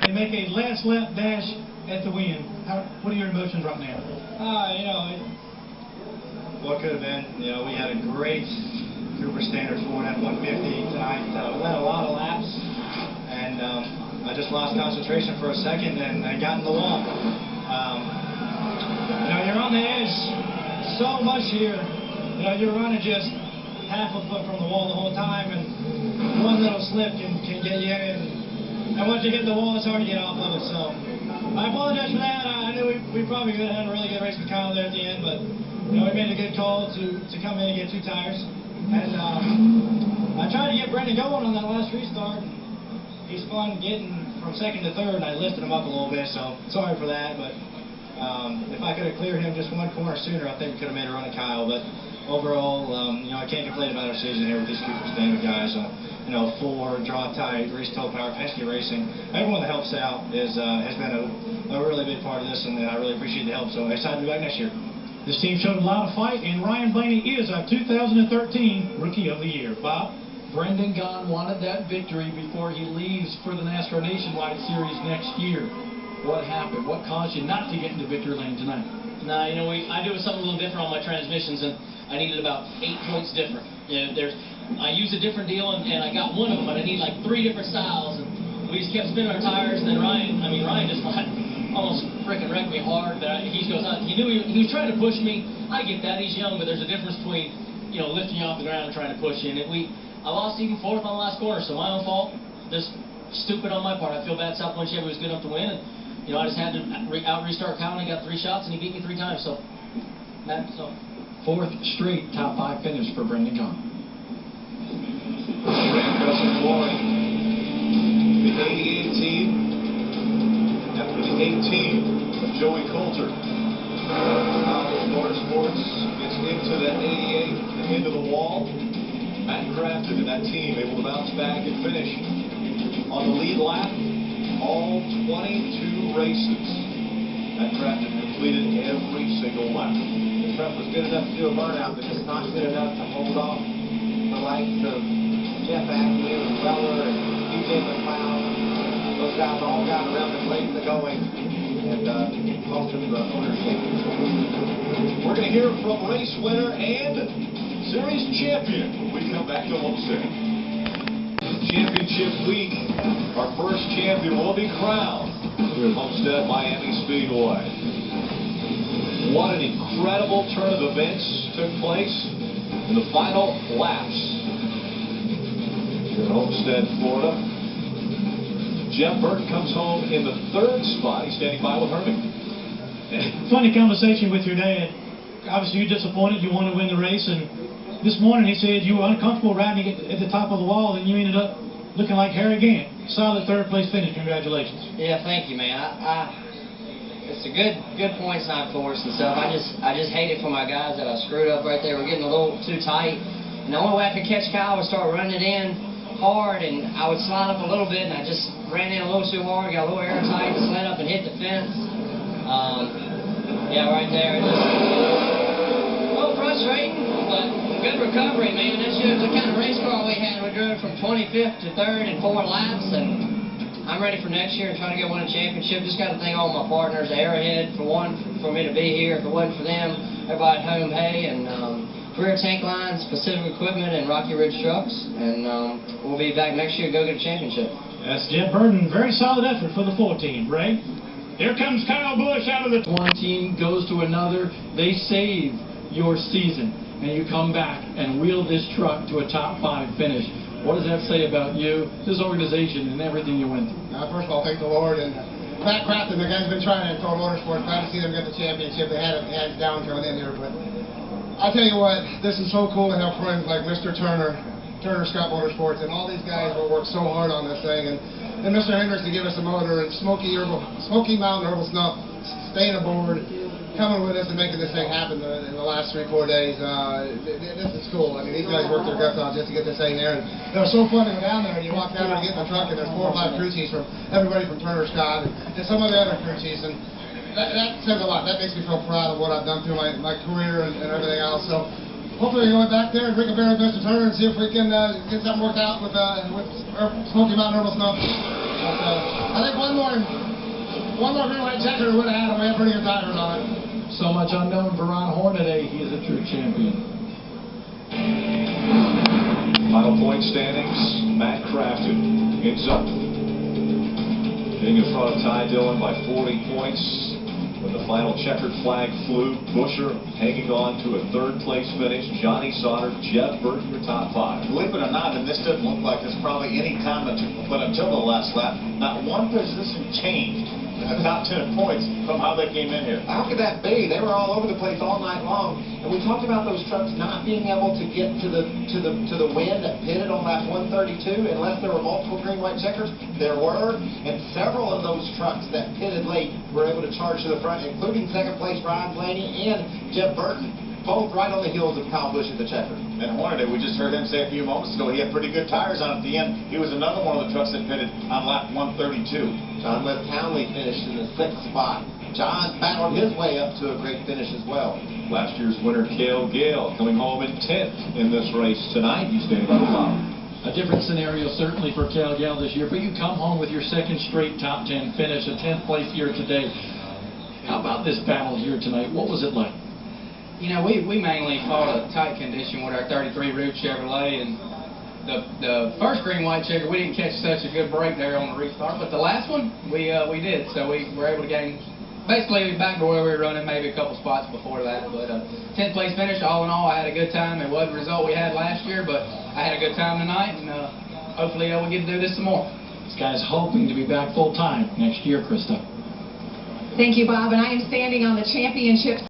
and make a last lap dash at the win. What are your emotions right now? What could have been. We had a great Cooper Standard 4 at 150 tonight. We led a lot of laps, and I just lost concentration for a second and I got in the wall. You're on the edge so much here. You're running just half a foot from the wall the whole time, and one little slip can get you in. And once you hit the wall, it's hard to get off of it. So I apologize for that. I knew we probably could have had a really good race with Kyle there at the end, but we made a good call to come in and get 2 tires. And I tried to get Brendan going on that last restart. He spun getting from second to third, and I lifted him up a little bit, so sorry for that. But if I could have cleared him just 1 corner sooner, I think we could have made a run at Kyle. But overall, I can't complain about our season here with these Cooper Standard guys. Ford, Draw Tight, Reese Tow Power, Penske Racing. Everyone that helps out has been a really big part of this, and I really appreciate the help. So excited to be back next year. This team showed a lot of fight, and Ryan Blaney is our 2013 Rookie of the Year. Bob? Brendan Gaughan wanted that victory before he leaves for the NASCAR Nationwide Series next year. What happened? What caused you not to get into victory lane tonight? No, I do something a little different on my transmissions, and I needed about 8 points different. I used a different deal, and I got one of them, but I need like 3 different styles. And we just kept spinning our tires, and then Ryan just almost freaking wrecked me hard. But he goes out. He knew he was trying to push me. I get that, he's young, but there's a difference between lifting you off the ground and trying to push you. And I lost even 4th on the last corner, so my own fault. Just stupid on my part. I feel bad. South Point Chevy was good enough to win, and I just had to restart Kyle, and he got 3 shots, and he beat me 3 times. So, 4th straight top 5 finish for Brendan Gaughan. The 88 team after the 18 of Joey Coulter. Motorsports gets into that 88 and into the wall. Matt Crafton and that team able to bounce back and finish on the lead lap all 22 races. Matt Crafton completed every single lap. The truck was good enough to do a burnout, but just not good enough to hold off the likes of Jeff Ackley and Weller and DJ McLeod. Those guys all got around the late in the going and most of the ownership. We're going to hear from race winner and series champion when we come back to Homestead. Championship week, our first champion will be crowned here at Homestead Miami Speedway. What an incredible turn of events took place in the final laps here at Homestead, Florida. Jeff Burton comes home in the 3rd spot. He's standing by with Hermie. Funny conversation with your dad. Obviously, you're disappointed. You want to win the race, and this morning he said you were uncomfortable riding at the top of the wall, and you ended up looking like Harry Gant. Solid 3rd place finish. Congratulations. Yeah, thank you, man. It's a good points night for us and stuff. I just hate it for my guys that I screwed up right there. We're getting a little too tight, and the only way I could catch Kyle was start running it in hard, and I would slide up a little bit, and I just ran in a little too hard, got a little air tight, slid up and hit the fence. Yeah, right there. Just a little frustrating, but good recovery, man. That shows the kind of race car we had. We drove from 25th to 3rd in 4 laps, and I'm ready for next year and trying to go win a championship. Just got to thank all my partners, Arrowhead, for me to be here. If it wasn't for them, everybody at home, hey, and Career Tank Lines, Pacific Equipment, and Rocky Ridge Trucks. And we'll be back next year to go get a championship. That's Jeff Burton. Very solid effort for the 4 team. Ray? Here comes Kyle Busch out of the... One team goes to another. They save your season, and you come back and wheel this truck to a top 5 finish. What does that say about you, this organization, and everything you went through? First of all, thank the Lord. And Matt Crafton, the guy's been trying to throw motorsports. Glad to see them get the championship. They had it down coming in here, but I'll tell you what, this is so cool to have friends like Mr. Turner Scott Motorsports, and all these guys will work so hard on this thing, and Mr. Hendricks to give us a motor, and Smoky Mountain Herbal Snuff staying aboard, coming with us and making this thing happen in the last 3-4 days. This is cool. I mean, these guys worked their guts off just to get this thing there, and it was so fun to go down there, and you walk down there and get in the truck, and there's 4 or 5 crew chiefs from everybody from Turner Scott and some of the other crew chiefs, and that says a lot. That makes me feel proud of what I've done through my career and everything else. So hopefully we go back there and REMEBER with Mr. Turner and see if we can get something worked out with Smoky Mountain Herbal Snuff. But I think one more green white checker would have had him. We had pretty good tires on it. So much unknown for Ron Hornaday. He is a true champion. Final point standings, Matt Crafton ends up being in front of Ty Dillon by 40 points. When the final checkered flag flew, Buescher hanging on to a third-place finish. Johnny Sauter, Jeff Burton, your top five. Believe it or not, and this doesn't look like it's probably any time, but until the last lap, not one position changed in the top 10 points from how they came in here. How could that be? They were all over the place all night long. And we talked about those trucks not being able to get to the wind that pitted on lap 132 unless there were multiple green white checkers. There were, and several of those trucks that pitted late were able to charge to the front, including second place Ryan Blaney and Jeff Burton, both right on the heels of Kyle Busch at the checker. And Hornaday, we just heard him say a few moments ago, he had pretty good tires on at the end. He was another one of the trucks that pitted on lap 132. John Webb Townley finished in the 6th spot. John battled his way up to a great finish as well. Last year's winner, Cale Gale, coming home in 10th in this race tonight. He's standing at the bottom. A different scenario certainly for Cale Gale this year, but you come home with your second straight top 10 finish, a 10th place here today. How about this battle here tonight? What was it like? You know, we mainly fought a tight condition with our 33 Root Chevrolet, and the first green white checker, we didn't catch such a good break there on the restart, but the last one we did, so we were able to gain basically back to where we were running, maybe a couple spots before that. But 10th place finish. All in all, I had a good time. It wasn't the result we had last year, but I had a good time tonight, and hopefully we get to do this some more. This guy's hoping to be back full time next year, Krista. Thank you, Bob. And I am standing on the championship